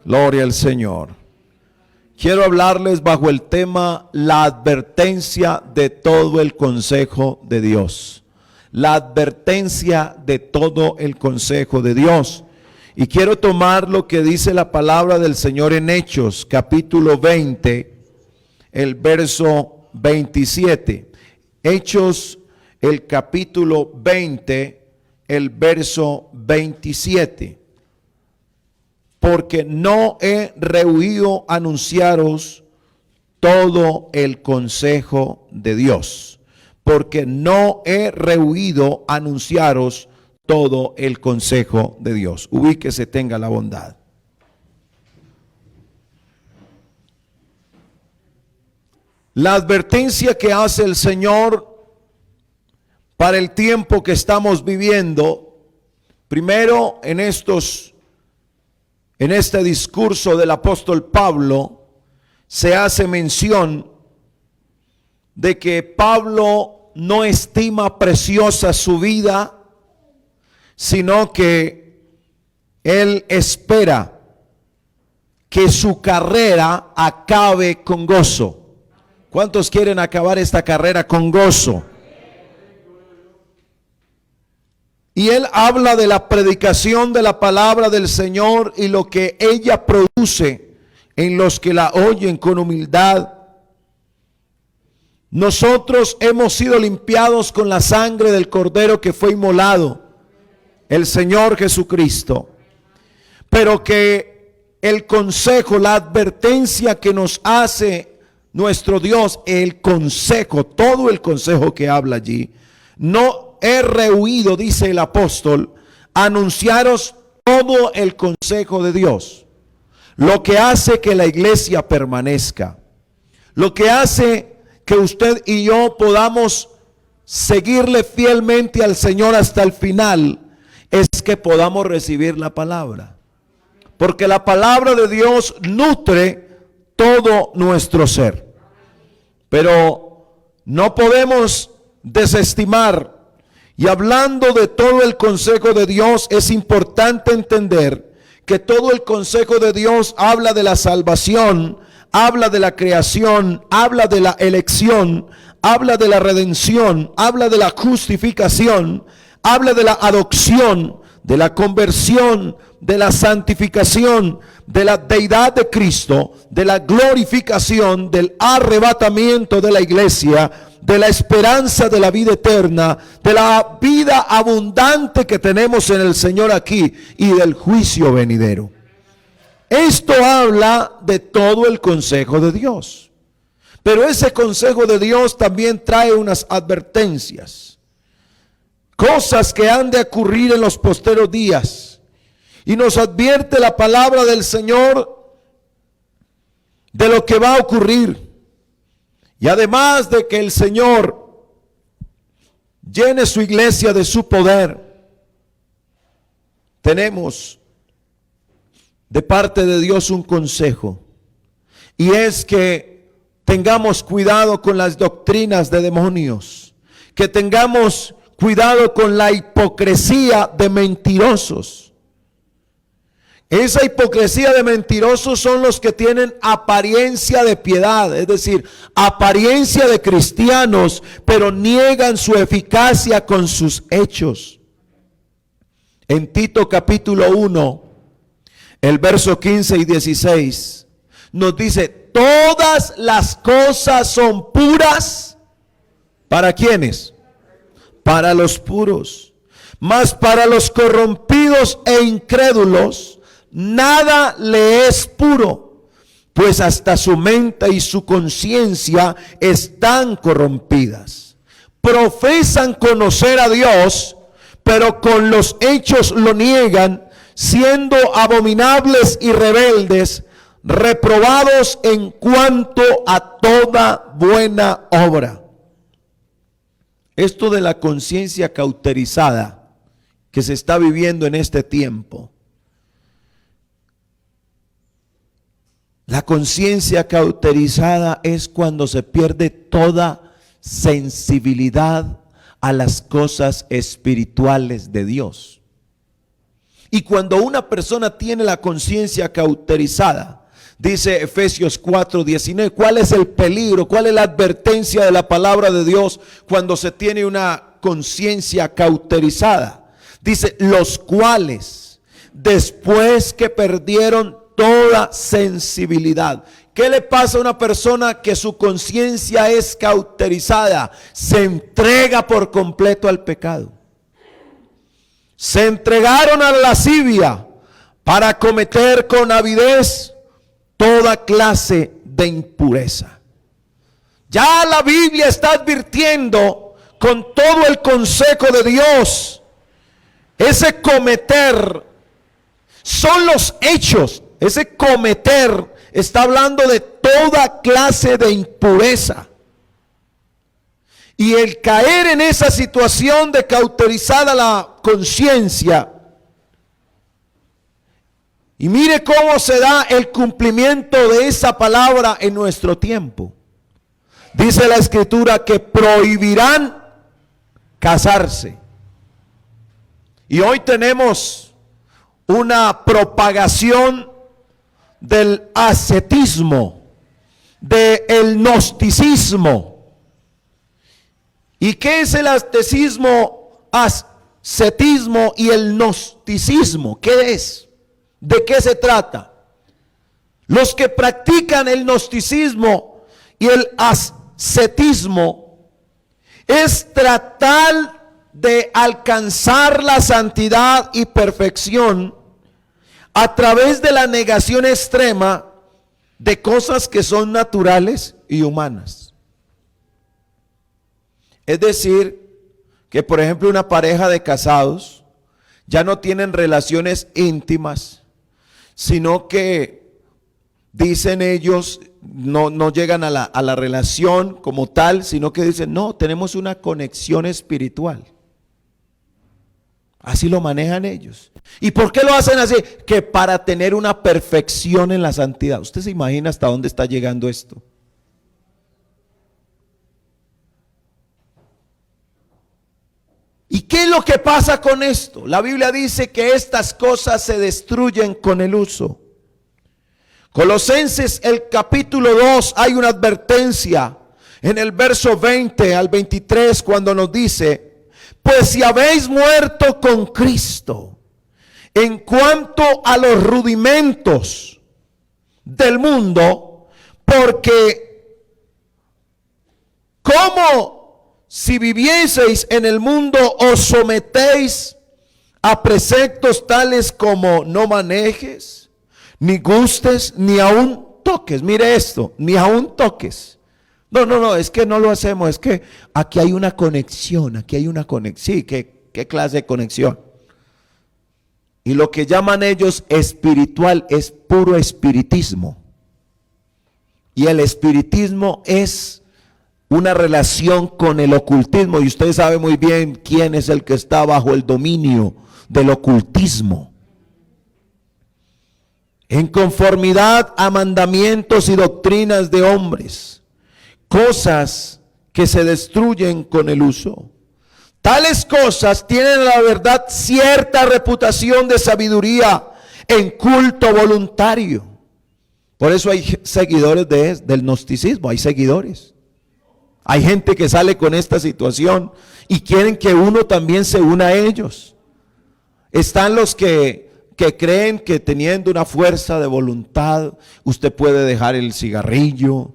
Gloria al Señor. Quiero hablarles bajo el tema la advertencia de todo el consejo de Dios. La advertencia de todo el consejo de Dios. Y quiero tomar lo que dice la palabra del Señor en Hechos, capítulo 20, el verso 27. Hechos, el capítulo 20, el verso 27. Porque no he rehuido anunciaros todo el consejo de Dios. Porque no he rehuido anunciaros todo el consejo de Dios. Ubíquese, tenga la bondad. La advertencia que hace el Señor para el tiempo que estamos viviendo, primero en este discurso del apóstol Pablo, se hace mención de que Pablo no estima preciosa su vida, sino que él espera que su carrera acabe con gozo. ¿Cuántos quieren acabar esta carrera con gozo? Y él habla de la predicación de la palabra del Señor y lo que ella produce en los que la oyen con humildad. Nosotros hemos sido limpiados con la sangre del Cordero que fue inmolado, el Señor Jesucristo. Pero que el consejo, la advertencia que nos hace nuestro Dios, el consejo, todo el consejo que habla allí, no he rehuido, dice el apóstol, anunciaros todo el consejo de Dios. Lo que hace que la iglesia permanezca, lo que hace que usted y yo podamos seguirle fielmente al Señor hasta el final, es que podamos recibir la palabra. Porque la palabra de Dios nutre todo nuestro ser. Pero no podemos desestimar. Y hablando de todo el consejo de Dios, es importante entender que todo el consejo de Dios habla de la salvación, habla de la creación, habla de la elección, habla de la redención, habla de la justificación, habla de la adopción, de la conversión, de la santificación, de la deidad de Cristo, de la glorificación, del arrebatamiento de la iglesia, de la esperanza de la vida eterna, de la vida abundante que tenemos en el Señor aquí y del juicio venidero. Esto habla de todo el consejo de Dios. Pero ese consejo de Dios también trae unas advertencias, cosas que han de ocurrir en los posteros días. Y nos advierte la palabra del Señor de lo que va a ocurrir. Y además de que el Señor llene su iglesia de su poder, tenemos de parte de Dios un consejo. Y es que tengamos cuidado con las doctrinas de demonios, que tengamos cuidado con la hipocresía de mentirosos. Esa hipocresía de mentirosos son los que tienen apariencia de piedad, es decir, apariencia de cristianos, pero niegan su eficacia con sus hechos. En Tito capítulo 1, el verso 15 y 16, nos dice, todas las cosas son puras, ¿para quiénes? Para los puros, mas para los corrompidos e incrédulos, nada le es puro, pues hasta su mente y su conciencia están corrompidas. Profesan conocer a Dios, pero con los hechos lo niegan, siendo abominables y rebeldes, reprobados en cuanto a toda buena obra. Esto de la conciencia cauterizada que se está viviendo en este tiempo. La conciencia cauterizada es cuando se pierde toda sensibilidad a las cosas espirituales de Dios. Y cuando una persona tiene la conciencia cauterizada, dice Efesios 4:19, ¿cuál es el peligro? ¿Cuál es la advertencia de la palabra de Dios cuando se tiene una conciencia cauterizada? Dice, los cuales, después que perdieron toda sensibilidad. ¿Qué le pasa a una persona que su conciencia es cauterizada? Se entrega por completo al pecado. Se entregaron a la lascivia para cometer con avidez toda clase de impureza. Ya la Biblia está advirtiendo con todo el consejo de Dios. Ese cometer son los hechos. Ese cometer está hablando de toda clase de impureza. Y el caer en esa situación de cauterizada la conciencia. Y mire cómo se da el cumplimiento de esa palabra en nuestro tiempo. Dice la Escritura que prohibirán casarse. Y hoy tenemos una propagación del ascetismo, del gnosticismo. ¿Y qué es el ascetismo, ascetismo y el gnosticismo? ¿Qué es? ¿De qué se trata? Los que practican el gnosticismo y el ascetismo es tratar de alcanzar la santidad y perfección a través de la negación extrema de cosas que son naturales y humanas. Es decir, que por ejemplo una pareja de casados ya no tienen relaciones íntimas, sino que dicen ellos, no llegan a la relación como tal, sino que dicen, no, tenemos una conexión espiritual. Así lo manejan ellos. ¿Y por qué lo hacen así? Que para tener una perfección en la santidad. ¿Usted se imagina hasta dónde está llegando esto? ¿Y qué es lo que pasa con esto? La Biblia dice que estas cosas se destruyen con el uso. Colosenses, el capítulo 2, hay una advertencia en el verso 20 al 23 cuando nos dice, pues si habéis muerto con Cristo en cuanto a los rudimentos del mundo, porque como si vivieseis en el mundo os sometéis a preceptos tales como no manejes, ni gustes, ni aún toques. Mire esto, ni aún toques. No, es que no lo hacemos, es que aquí hay una conexión, Sí, ¿qué clase de conexión? Y lo que llaman ellos espiritual es puro espiritismo. Y el espiritismo es una relación con el ocultismo. Y usted sabe muy bien quién es el que está bajo el dominio del ocultismo. En conformidad a mandamientos y doctrinas de hombres, cosas que se destruyen con el uso. Tales cosas tienen la verdad cierta reputación de sabiduría en culto voluntario. Por eso hay seguidores del gnosticismo, hay seguidores. Hay gente que sale con esta situación y quieren que uno también se una a ellos. Están los que creen que teniendo una fuerza de voluntad usted puede dejar el cigarrillo.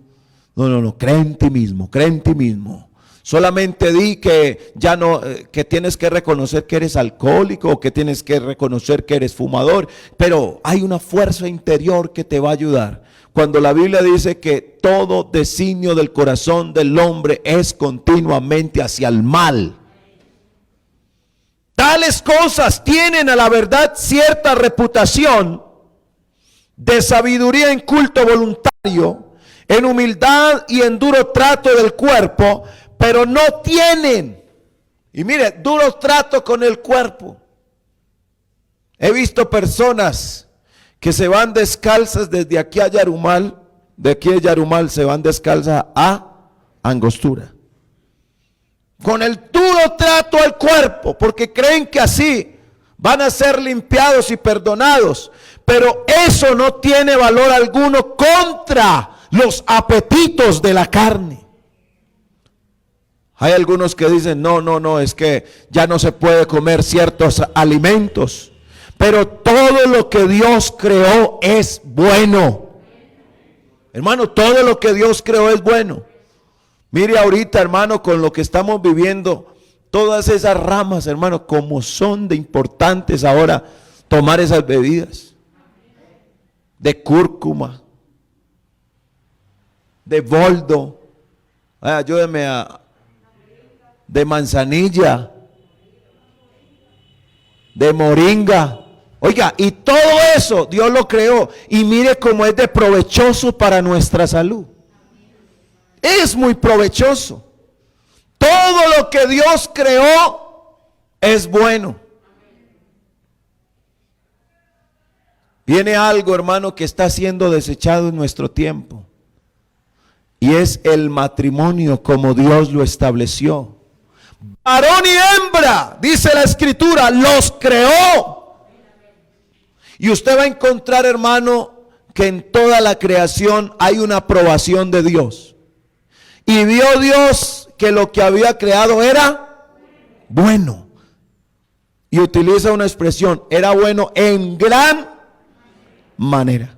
No, cree en ti mismo. Solamente di que ya no, que tienes que reconocer que eres alcohólico o que tienes que reconocer que eres fumador, pero hay una fuerza interior que te va a ayudar. Cuando la Biblia dice que todo designio del corazón del hombre es continuamente hacia el mal. Tales cosas tienen a la verdad cierta reputación de sabiduría en culto voluntario, en humildad y en duro trato del cuerpo, pero no tienen, y mire, duro trato con el cuerpo. He visto personas que se van descalzas desde aquí a Yarumal, de aquí a Yarumal se van descalzas a Angostura, con el duro trato al cuerpo, porque creen que así van a ser limpiados y perdonados, pero eso no tiene valor alguno contra los apetitos de la carne. Hay algunos que dicen, no, es que ya no se puede comer ciertos alimentos, pero todo lo que Dios creó es bueno. Hermano, todo lo que Dios creó es bueno. Mire ahorita, hermano, con lo que estamos viviendo, todas esas ramas, hermano, como son de importantes ahora tomar esas bebidas de cúrcuma, de boldo, ayúdeme de manzanilla, de moringa. Oiga, y todo eso Dios lo creó, y mire cómo es de provechoso para nuestra salud. Es muy provechoso. Todo lo que Dios creó es bueno. Viene algo, hermano, que está siendo desechado en nuestro tiempo, y es el matrimonio como Dios lo estableció. Varón y hembra, dice la Escritura, los creó. Y usted va a encontrar, hermano, que en toda la creación hay una aprobación de Dios. Y vio Dios que lo que había creado era bueno. Y utiliza una expresión, era bueno en gran manera.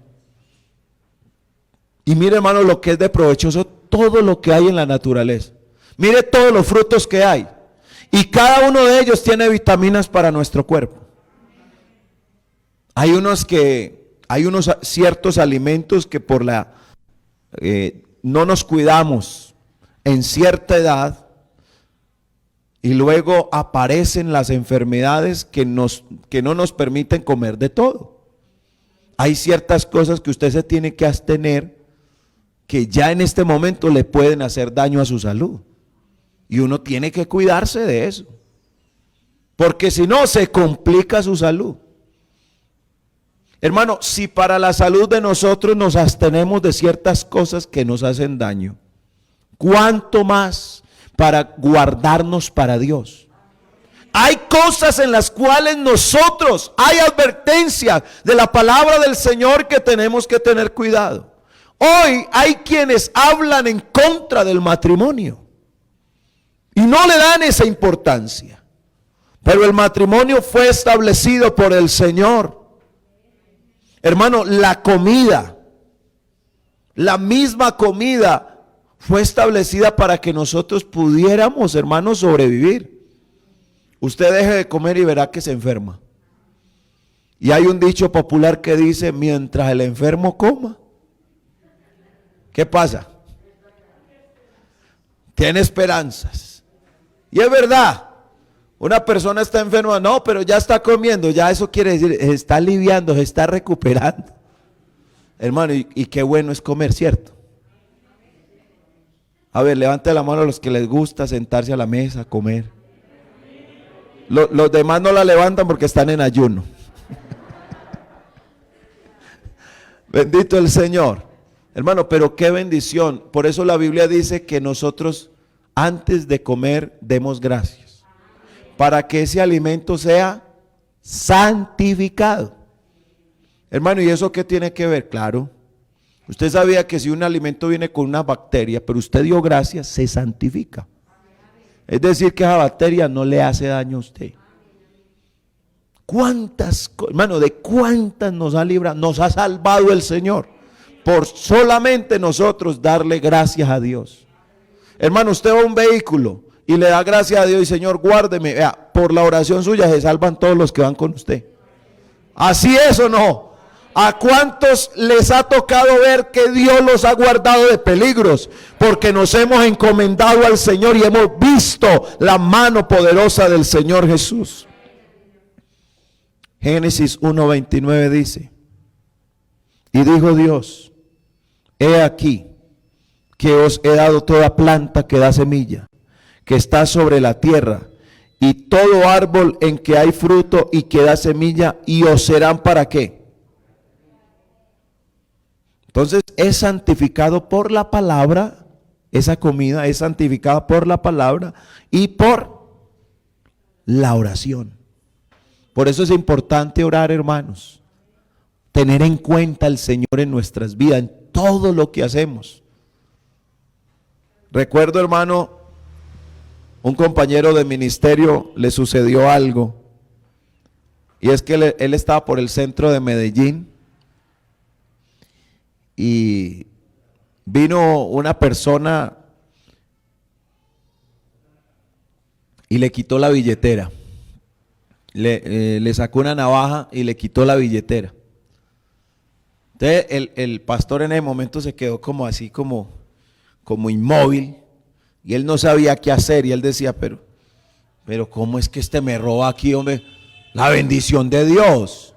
Y mire, hermano, lo que es de provechoso, todo lo que hay en la naturaleza. Mire todos los frutos que hay. Y cada uno de ellos tiene vitaminas para nuestro cuerpo. Hay unos ciertos alimentos que por no nos cuidamos en cierta edad, y luego aparecen las enfermedades que no nos permiten comer de todo. Hay ciertas cosas que usted se tiene que abstener, que ya en este momento le pueden hacer daño a su salud. Y uno tiene que cuidarse de eso, porque si no se complica su salud. Hermano, si para la salud de nosotros nos abstenemos de ciertas cosas que nos hacen daño, ¿cuánto más para guardarnos para Dios? Hay cosas en las cuales nosotros, hay advertencia de la palabra del Señor que tenemos que tener cuidado. Hoy hay quienes hablan en contra del matrimonio y no le dan esa importancia. Pero el matrimonio fue establecido por el Señor. Hermano, la comida, la misma comida fue establecida para que nosotros pudiéramos, hermano, sobrevivir. Usted deje de comer y verá que se enferma. Y hay un dicho popular que dice, mientras el enfermo coma, ¿qué pasa? Tiene esperanzas. Y es verdad. Una persona está enferma, no, pero ya está comiendo, ya eso quiere decir, se está aliviando, se está recuperando. Hermano, y qué bueno es comer, ¿cierto? A ver, levante la mano a los que les gusta sentarse a la mesa a comer. Los demás no la levantan porque están en ayuno. Bendito el Señor. Hermano, pero qué bendición. Por eso la Biblia dice que nosotros antes de comer demos gracias, para que ese alimento sea santificado. Hermano, ¿y eso qué tiene que ver? Claro, usted sabía que si un alimento viene con una bacteria, pero usted dio gracias, se santifica. Es decir, que esa bacteria no le hace daño a usted. ¿Cuántas, hermano, de cuántas nos ha librado, nos ha salvado el Señor? Por solamente nosotros darle gracias a Dios. Hermano, usted va a un vehículo y le da gracias a Dios y Señor, guárdeme. Vea, por la oración suya se salvan todos los que van con usted. ¿Así es o no? ¿A cuántos les ha tocado ver que Dios los ha guardado de peligros? Porque nos hemos encomendado al Señor y hemos visto la mano poderosa del Señor Jesús. Génesis 1:29 dice, y dijo Dios, he aquí que os he dado toda planta que da semilla, que está sobre la tierra, y todo árbol en que hay fruto y que da semilla, y os serán ¿para qué? Entonces es santificado por la palabra, esa comida es santificada por la palabra y por la oración. Por eso es importante orar, hermanos. Tener en cuenta al Señor en nuestras vidas, en todo lo que hacemos. Recuerdo, hermano, un compañero de ministerio le sucedió algo. Y es que él estaba por el centro de Medellín. Y vino una persona y le quitó la billetera. Le sacó una navaja y le quitó la billetera. Entonces el pastor en ese momento se quedó como así, como inmóvil, y él no sabía qué hacer, y él decía, pero ¿cómo es que me roba aquí, hombre? La bendición de Dios.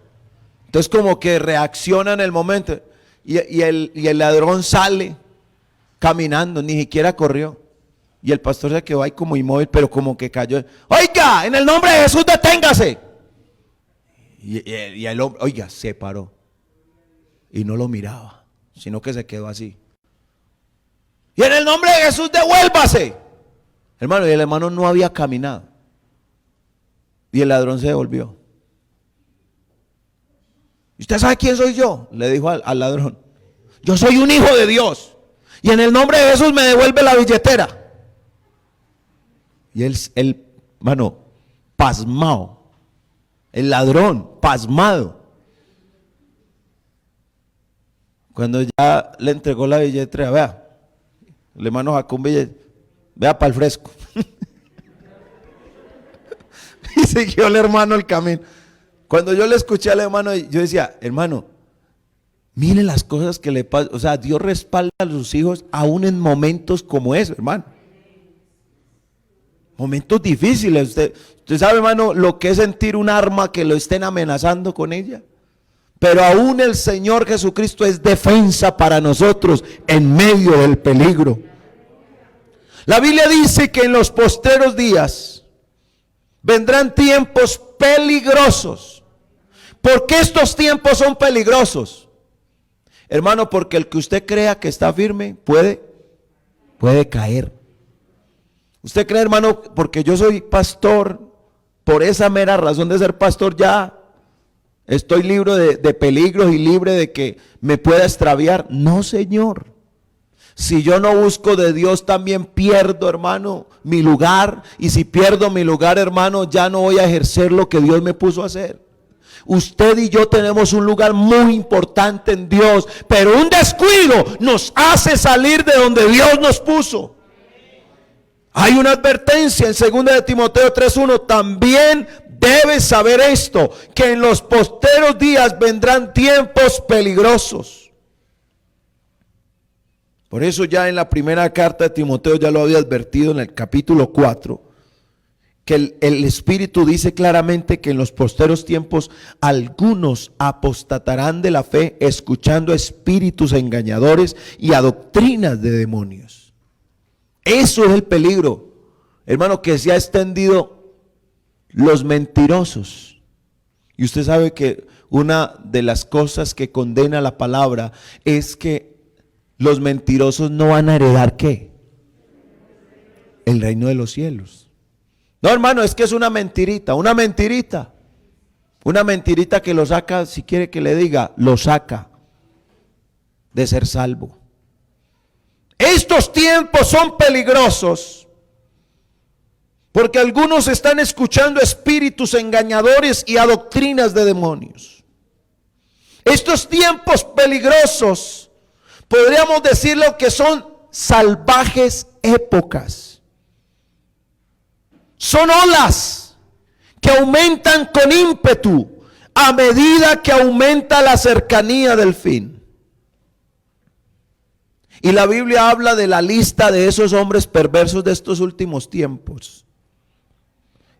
Entonces como que reacciona en el momento, y el ladrón sale caminando, ni siquiera corrió. Y el pastor se quedó ahí como inmóvil, pero como que cayó. Oiga, en el nombre de Jesús, deténgase. Y el hombre, oiga, se paró. Y no lo miraba, sino que se quedó así. Y en el nombre de Jesús, devuélvase. Hermano, y el hermano no había caminado. Y el ladrón se devolvió. ¿Y usted sabe quién soy yo? Le dijo al ladrón. Yo soy un hijo de Dios. Y en el nombre de Jesús me devuelve la billetera. Y él, hermano, pasmado. El ladrón, pasmado. Cuando ya le entregó la billetera, vea, el hermano sacó un billete, vea para el fresco. Y siguió el hermano el camino. Cuando yo le escuché al hermano, yo decía, hermano, mire las cosas que le pasan. O sea, Dios respalda a sus hijos aún en momentos como eso, hermano. Momentos difíciles. Usted sabe, hermano, lo que es sentir un arma que lo estén amenazando con ella. Pero aún el Señor Jesucristo es defensa para nosotros en medio del peligro. La Biblia dice que en los postreros días vendrán tiempos peligrosos. ¿Por qué estos tiempos son peligrosos? Hermano, porque el que usted crea que está firme puede caer. ¿Usted cree, hermano, porque yo soy pastor, por esa mera razón de ser pastor ya estoy libre de peligros y libre de que me pueda extraviar? No, Señor. Si yo no busco de Dios, también pierdo, hermano, mi lugar. Y si pierdo mi lugar, hermano, ya no voy a ejercer lo que Dios me puso a hacer. Usted y yo tenemos un lugar muy importante en Dios, pero un descuido nos hace salir de donde Dios nos puso. Hay una advertencia en 2 de Timoteo 3:1. También debes saber esto, que en los posteros días vendrán tiempos peligrosos. Por eso ya en la primera carta de Timoteo ya lo había advertido en el capítulo 4, que el Espíritu dice claramente que en los posteros tiempos algunos apostatarán de la fe, escuchando a espíritus engañadores y a doctrinas de demonios. Eso es el peligro, hermano, que se ha extendido los mentirosos. Y usted sabe que una de las cosas que condena la palabra es que los mentirosos no van a heredar ¿qué? El reino de los cielos. No, hermano, es que es una mentirita que lo saca, si quiere que le diga, lo saca de ser salvo. Estos tiempos son peligrosos porque algunos están escuchando espíritus engañadores y a doctrinas de demonios. Estos tiempos peligrosos, podríamos decirlo que son salvajes épocas. Son olas que aumentan con ímpetu a medida que aumenta la cercanía del fin. Y la Biblia habla de la lista de esos hombres perversos de estos últimos tiempos.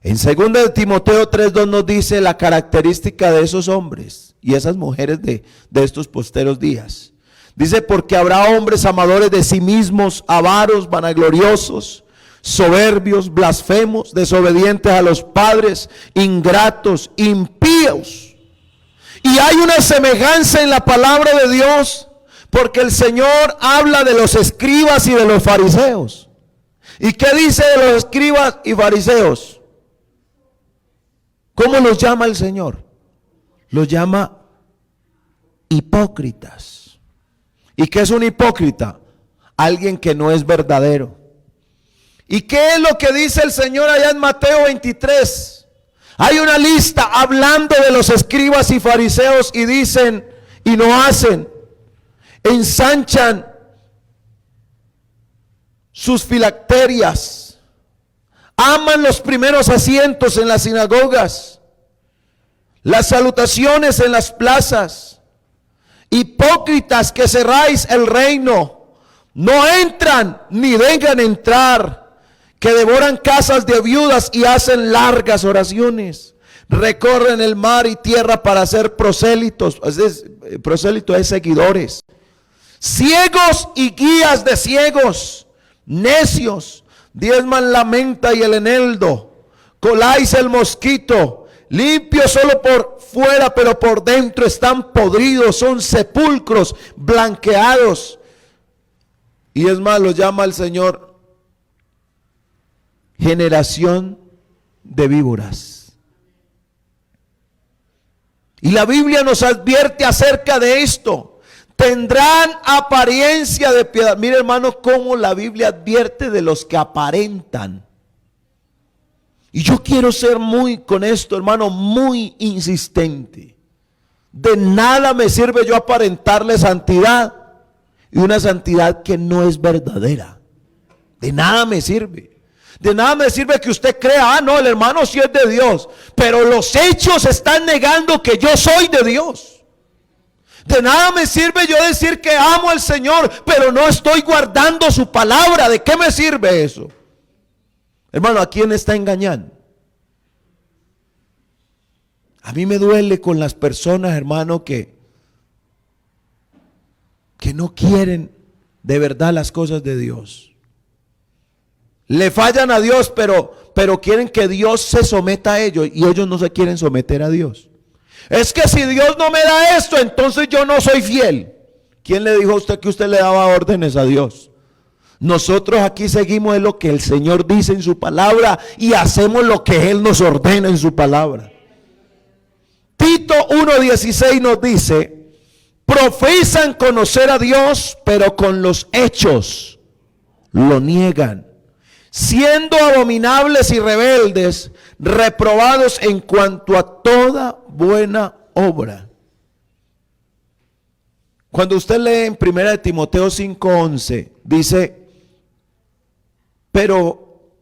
En 2 de Timoteo 3:2 nos dice la característica de esos hombres y esas mujeres de estos posteros días. Dice, porque habrá hombres amadores de sí mismos, avaros, vanagloriosos, soberbios, blasfemos, desobedientes a los padres, ingratos, impíos. Y hay una semejanza en la palabra de Dios, porque el Señor habla de los escribas y de los fariseos. ¿Y qué dice de los escribas y fariseos? ¿Cómo los llama el Señor? Los llama hipócritas. ¿Y qué es un hipócrita? Alguien que no es verdadero. ¿Y qué es lo que dice el Señor allá en Mateo 23? Hay una lista hablando de los escribas y fariseos y dicen y no hacen. Ensanchan sus filacterias. Aman los primeros asientos en las sinagogas, las salutaciones en las plazas. Hipócritas que cerráis el reino, no entran ni dejan entrar, que devoran casas de viudas y hacen largas oraciones. Recorren el mar y tierra para ser prosélitos. Prosélito es seguidores. Ciegos y guías de ciegos, necios, diezman la menta y el eneldo, coláis el mosquito, limpios solo por fuera, pero por dentro están podridos, son sepulcros blanqueados. Y es más, los llama el Señor generación de víboras. Y la Biblia nos advierte acerca de esto. Tendrán apariencia de piedad. Mire, hermano, cómo la Biblia advierte de los que aparentan. Y yo quiero ser muy con esto, hermano, muy insistente. De nada me sirve yo aparentarle santidad y una santidad que no es verdadera. De nada me sirve. De nada me sirve que usted crea, no, el hermano sí es de Dios, pero los hechos están negando que yo soy de Dios. De nada me sirve yo decir que amo al Señor, pero no estoy guardando su palabra. ¿De qué me sirve eso? Hermano, ¿a quién está engañando? A mí me duele con las personas, hermano, que no quieren de verdad las cosas de Dios. Le fallan a Dios, pero quieren que Dios se someta a ellos y ellos no se quieren someter a Dios. Es que si Dios no me da esto, entonces yo no soy fiel. ¿Quién le dijo a usted que usted le daba órdenes a Dios? Nosotros aquí seguimos en lo que el Señor dice en su palabra y hacemos lo que Él nos ordena en su palabra. Tito 1:16 nos dice: profesan conocer a Dios, pero con los hechos lo niegan, siendo abominables y rebeldes, reprobados en cuanto a toda buena obra. Cuando usted lee en 1 Timoteo 5:11, dice: pero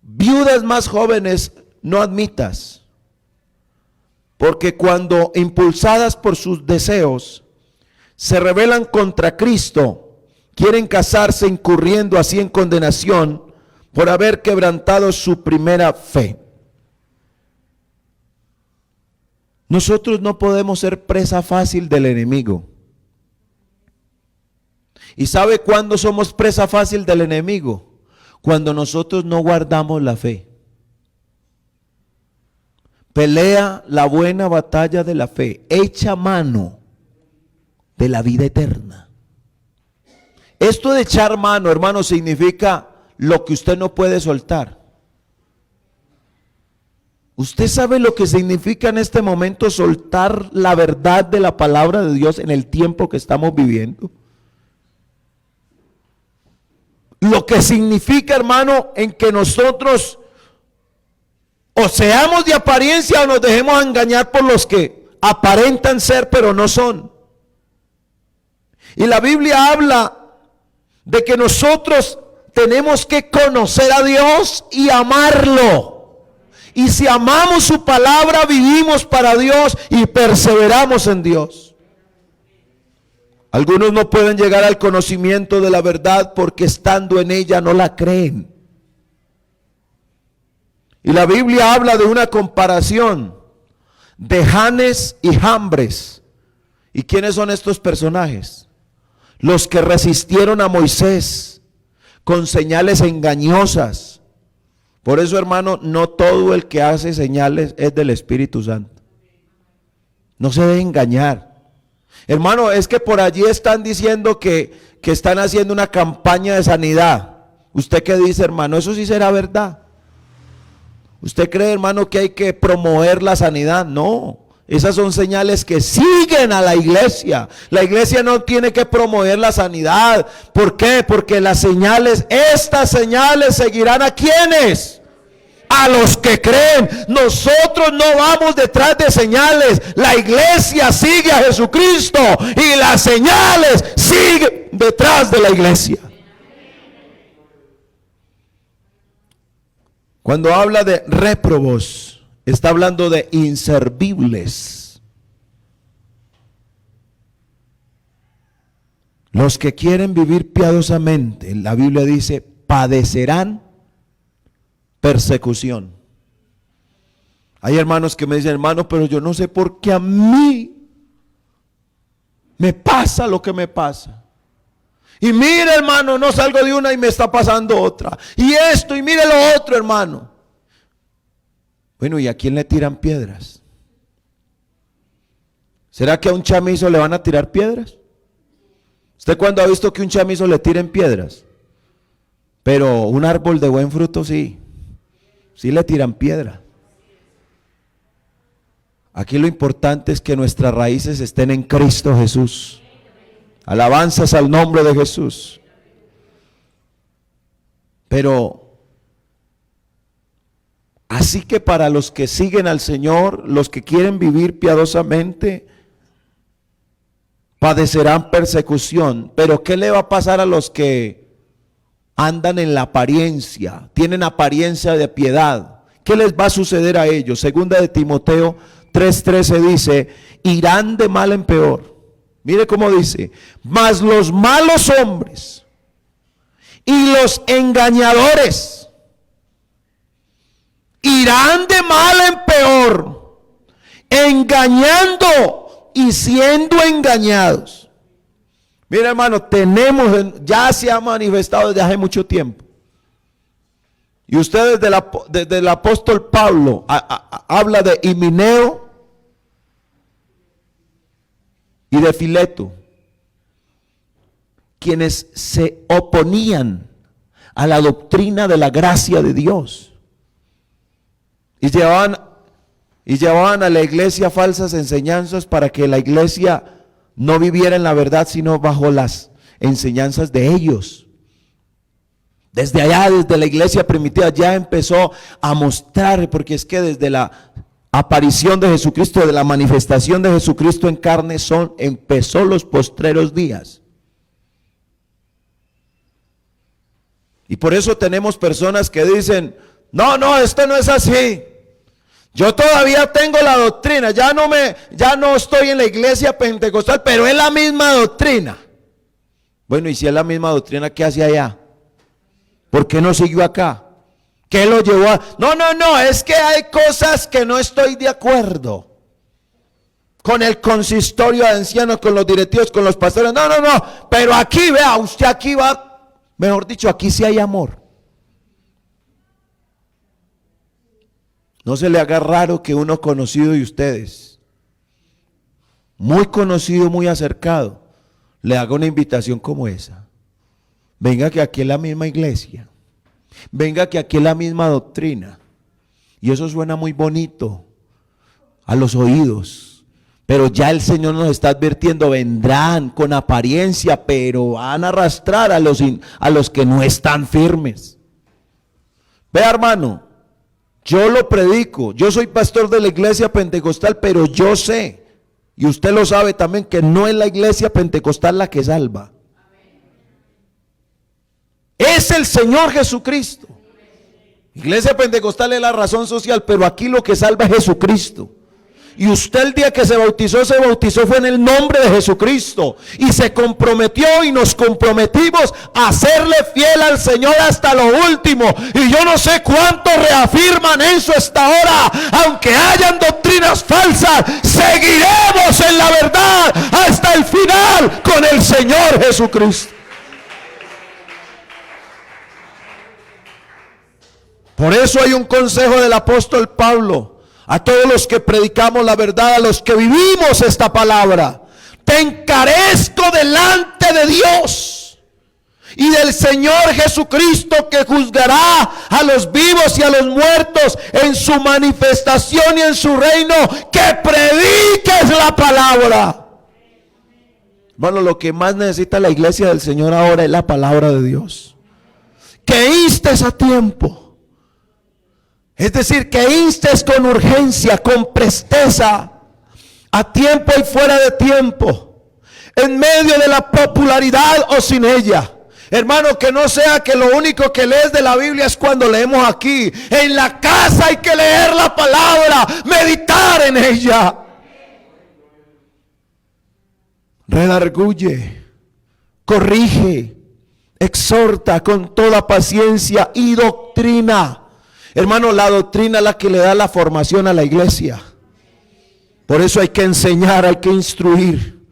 viudas más jóvenes no admitas, porque cuando impulsadas por sus deseos se rebelan contra Cristo, quieren casarse incurriendo así en condenación por haber quebrantado su primera fe. Nosotros no podemos ser presa fácil del enemigo. ¿Y sabe cuándo somos presa fácil del enemigo? Cuando nosotros no guardamos la fe. Pelea la buena batalla de la fe, echa mano de la vida eterna. Esto de echar mano, hermano, significa lo que usted no puede soltar. ¿Usted sabe lo que significa en este momento soltar la verdad de la palabra de Dios en el tiempo que estamos viviendo? Lo que significa, hermano, en que nosotros o seamos de apariencia o nos dejemos engañar por los que aparentan ser pero no son. Y la Biblia habla de que nosotros tenemos que conocer a Dios y amarlo. Y si amamos su palabra, vivimos para Dios y perseveramos en Dios. Algunos no pueden llegar al conocimiento de la verdad porque estando en ella no la creen. Y la Biblia habla de una comparación de Janes y Jambres. ¿Y quiénes son estos personajes? Los que resistieron a Moisés con señales engañosas. Por eso, hermano, no todo el que hace señales es del Espíritu Santo. No se debe engañar. Hermano, es que por allí están diciendo que están haciendo una campaña de sanidad. ¿Usted qué dice, hermano? ¿Eso sí será verdad? ¿Usted cree, hermano, que hay que promover la sanidad? No. Esas son señales que siguen a la iglesia. La iglesia no tiene que promover la sanidad. ¿Por qué? Porque las señales, estas señales seguirán ¿a quiénes? A los que creen. Nosotros no vamos detrás de señales. La iglesia sigue a Jesucristo y las señales siguen detrás de la iglesia. Cuando habla de réprobos, está hablando de inservibles. Los que quieren vivir piadosamente, la Biblia dice, padecerán persecución. Hay hermanos que me dicen, hermano, pero yo no sé por qué a mí me pasa lo que me pasa. Y mire, hermano, no salgo de una y me está pasando otra. Y esto, y mire lo otro, hermano. Bueno, ¿y a quién le tiran piedras? ¿Será que a un chamizo le van a tirar piedras? ¿Usted cuándo ha visto que un chamizo le tiren piedras? Pero un árbol de buen fruto sí le tiran piedra. Aquí lo importante es que nuestras raíces estén en Cristo Jesús. Alabanzas al nombre de Jesús. Pero así que para los que siguen al Señor, los que quieren vivir piadosamente, padecerán persecución. Pero ¿qué le va a pasar a los que andan en la apariencia, tienen apariencia de piedad? ¿Qué les va a suceder a ellos? Segunda de Timoteo 3:13 dice, irán de mal en peor. Mire cómo dice, mas los malos hombres y los engañadores irán de mal en peor, engañando y siendo engañados. Mira, hermano, ya se ha manifestado desde hace mucho tiempo. Y usted desde el apóstol Pablo habla de Himeneo y de Fileto, quienes se oponían a la doctrina de la gracia de Dios y llevaban a la iglesia falsas enseñanzas para que la iglesia no viviera en la verdad sino bajo las enseñanzas de ellos. Desde allá, desde la iglesia primitiva ya empezó a mostrar, porque es que desde la aparición de Jesucristo, de la manifestación de Jesucristo en carne, empezó los postreros días. Y por eso tenemos personas que dicen, no, esto no es así. Yo todavía tengo la doctrina, ya no estoy en la iglesia pentecostal, pero es la misma doctrina. Bueno, y si es la misma doctrina, ¿qué hace allá? ¿Por qué no siguió acá? ¿Qué lo llevó a...? No, es que hay cosas que no estoy de acuerdo con el consistorio de ancianos, con los directivos, con los pastores. No, pero aquí, vea, usted aquí va, mejor dicho, aquí sí hay amor. No se le haga raro que uno conocido de ustedes, muy conocido, muy acercado, le haga una invitación como esa. Venga que aquí es la misma iglesia. Venga que aquí es la misma doctrina. Y eso suena muy bonito a los oídos. Pero ya el Señor nos está advirtiendo, vendrán con apariencia, pero van a arrastrar a los que no están firmes. Vea, hermano, yo lo predico. Yo soy pastor de la iglesia pentecostal, pero yo sé, y usted lo sabe también, que no es la iglesia pentecostal la que salva. Es el Señor Jesucristo. Iglesia pentecostal es la razón social, pero aquí lo que salva es Jesucristo. Y usted el día que se bautizó fue en el nombre de Jesucristo. Y se comprometió y nos comprometimos a serle fiel al Señor hasta lo último. Y yo no sé cuántos reafirman eso hasta ahora. Aunque hayan doctrinas falsas, seguiremos en la verdad hasta el final con el Señor Jesucristo. Por eso hay un consejo del apóstol Pablo a todos los que predicamos la verdad, a los que vivimos esta palabra. Te encarezco delante de Dios y del el Señor Jesucristo, que juzgará a los vivos y a los muertos en su manifestación y en su reino, que prediques la palabra. Hermano, lo que más necesita la iglesia del Señor ahora es la palabra de Dios. Que instes a tiempo. Es decir, que instes con urgencia, con presteza, a tiempo y fuera de tiempo, en medio de la popularidad o sin ella. Hermano, que no sea que lo único que lees de la Biblia es cuando leemos aquí. En la casa hay que leer la palabra, meditar en ella. Redarguye, corrige, exhorta con toda paciencia y doctrina. Hermano, la doctrina es la que le da la formación a la iglesia. Por eso hay que enseñar, hay que instruir.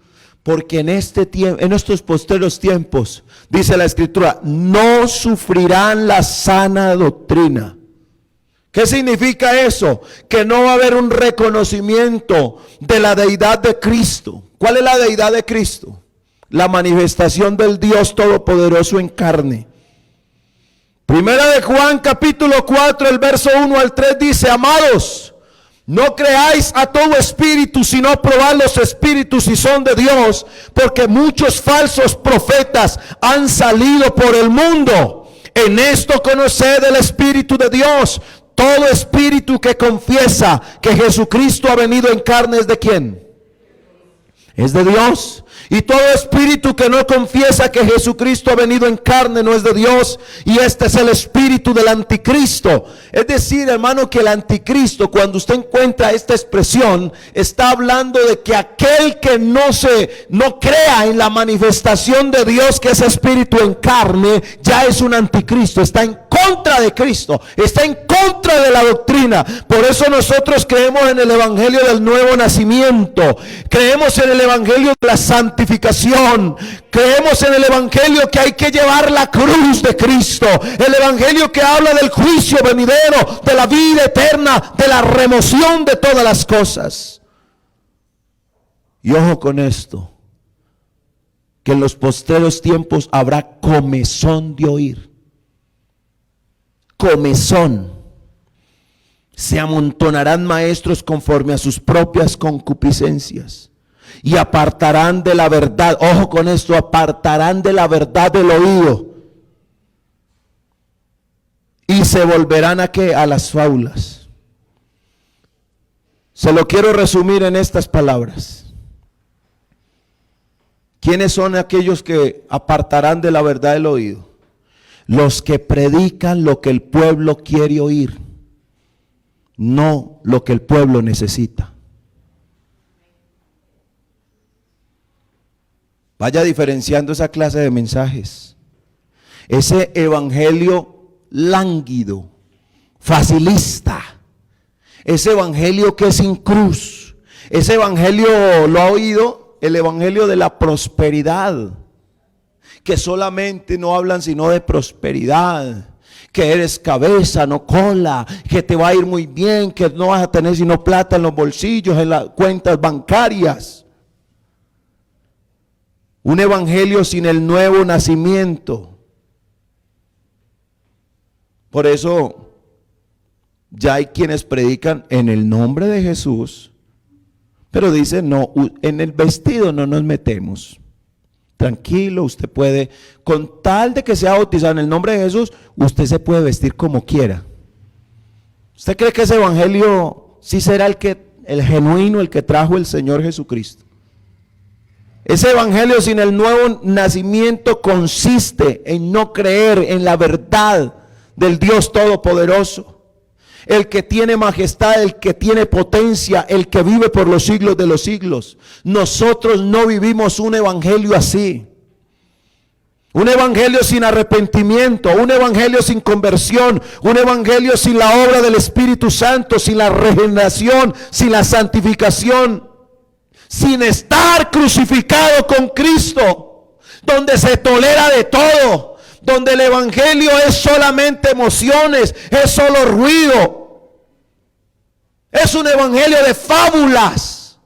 Porque en estos posteriores tiempos, dice la Escritura, no sufrirán la sana doctrina. ¿Qué significa eso? Que no va a haber un reconocimiento de la deidad de Cristo. ¿Cuál es la deidad de Cristo? La manifestación del Dios Todopoderoso en carne. Primera de Juan capítulo 4, el verso 1 al 3 dice: amados, no creáis a todo espíritu, sino probad los espíritus si son de Dios, porque muchos falsos profetas han salido por el mundo. En esto conoced el Espíritu de Dios. Todo espíritu que confiesa que Jesucristo ha venido en carne es de ¿quién? Es de Dios. Y todo espíritu que no confiesa que Jesucristo ha venido en carne no es de Dios. Y este es el espíritu del anticristo. Es decir, hermano, que el anticristo, cuando usted encuentra esta expresión, está hablando de que aquel que no crea en la manifestación de Dios, que es espíritu en carne, ya es un anticristo. Está en contra de Cristo, está en contra de la doctrina. Por eso nosotros creemos en el evangelio del nuevo nacimiento, creemos en el evangelio de la santificación, creemos en el evangelio que hay que llevar la cruz de Cristo, el evangelio que habla del juicio venidero, de la vida eterna, de la remoción de todas las cosas. Y ojo con esto, que en los postreros tiempos habrá comezón de oír. Comezón. Se amontonarán maestros conforme a sus propias concupiscencias y apartarán de la verdad. Ojo con esto, apartarán de la verdad del oído y se volverán ¿a qué? A las fábulas. Se lo quiero resumir en estas palabras. ¿Quiénes son aquellos que apartarán de la verdad del oído? Los que predican lo que el pueblo quiere oír, no lo que el pueblo necesita. Vaya diferenciando esa clase de mensajes. Ese evangelio lánguido, facilista, ese evangelio que es sin cruz, ese evangelio, ¿lo ha oído? El evangelio de la prosperidad, que solamente no hablan sino de prosperidad, que eres cabeza, no cola, que te va a ir muy bien, que no vas a tener sino plata en los bolsillos, en las cuentas bancarias. Un evangelio sin el nuevo nacimiento. Por eso ya hay quienes predican en el nombre de Jesús, pero dicen no, en el vestido no nos metemos. Tranquilo, usted puede, con tal de que sea bautizado en el nombre de Jesús, usted se puede vestir como quiera. ¿Usted cree que ese evangelio sí será el genuino, el que trajo el Señor Jesucristo? Ese evangelio sin el nuevo nacimiento consiste en no creer en la verdad del Dios Todopoderoso, el que tiene majestad, el que tiene potencia, el que vive por los siglos de los siglos. Nosotros no vivimos un evangelio así. Un evangelio sin arrepentimiento, un evangelio sin conversión, un evangelio sin la obra del Espíritu Santo, sin la regeneración, sin la santificación, sin estar crucificado con Cristo, donde se tolera de todo, donde el evangelio es solamente emociones, es solo ruido, es un evangelio de fábulas.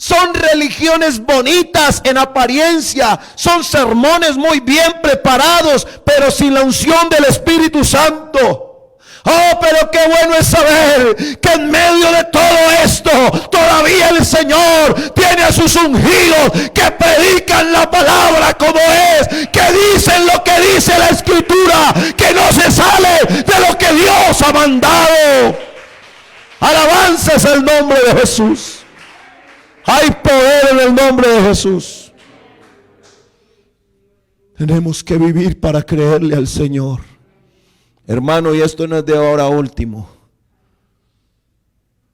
Son religiones bonitas en apariencia, son sermones muy bien preparados, pero sin la unción del Espíritu Santo. Oh, pero qué bueno es saber que en medio de todo esto todavía el Señor tiene a sus ungidos que predican la palabra como es, que dicen lo que dice la Escritura, que no se sale de lo que Dios ha mandado. Alabanza es el nombre de Jesús. Hay poder en el nombre de Jesús. Tenemos que vivir para creerle al Señor. Hermano, y esto no es de ahora último.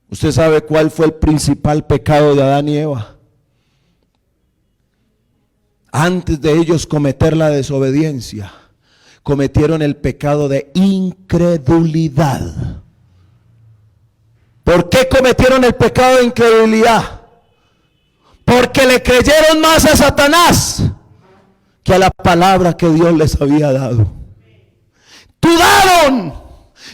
¿Usted sabe cuál fue el principal pecado de Adán y Eva? Antes de ellos cometer la desobediencia, cometieron el pecado de incredulidad. ¿Por qué cometieron el pecado de incredulidad? Porque le creyeron más a Satanás que a la palabra que Dios les había dado. Dudaron.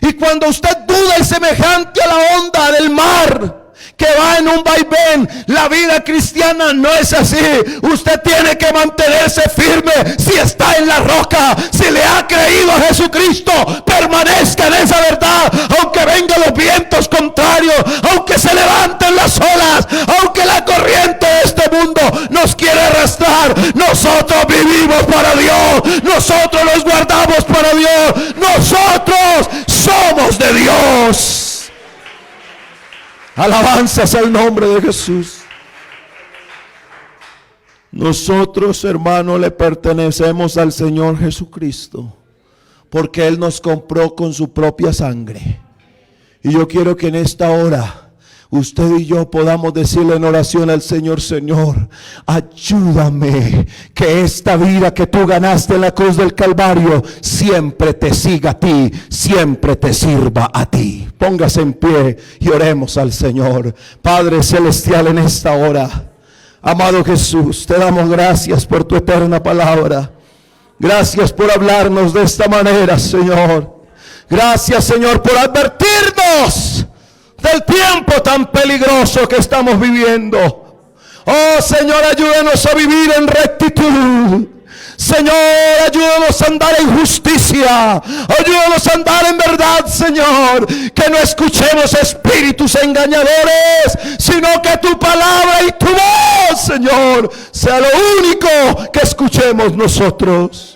Y cuando usted duda es semejante a la onda del mar que va en un vaivén. La vida cristiana no es así. Usted tiene que mantenerse firme. Si está en la roca, si le ha creído a Jesucristo, permanezca en esa verdad. Aunque vengan los vientos contrarios, aunque se levanten las olas, aunque la corriente de este mundo nos quiere arrastrar, nosotros vivimos para Dios. Nosotros nos guardamos para Dios. Nosotros somos de Dios. Alabanzas al nombre de Jesús. Nosotros, hermanos, le pertenecemos al Señor Jesucristo, porque Él nos compró con su propia sangre. Y yo quiero que en esta hora usted y yo podamos decirle en oración al Señor: Señor, ayúdame que esta vida que tú ganaste en la cruz del Calvario siempre te siga a ti, siempre te sirva a ti. Póngase en pie y oremos al Señor. Padre celestial, en esta hora, amado Jesús, te damos gracias por tu eterna palabra. Gracias por hablarnos de esta manera, Señor. Gracias, Señor, por advertirnos del tiempo tan peligroso que estamos viviendo. Oh, Señor, ayúdanos a vivir en rectitud. Señor, ayúdanos a andar en justicia. Ayúdanos a andar en verdad, Señor. Que no escuchemos espíritus engañadores, sino que tu palabra y tu voz, Señor, sea lo único que escuchemos nosotros.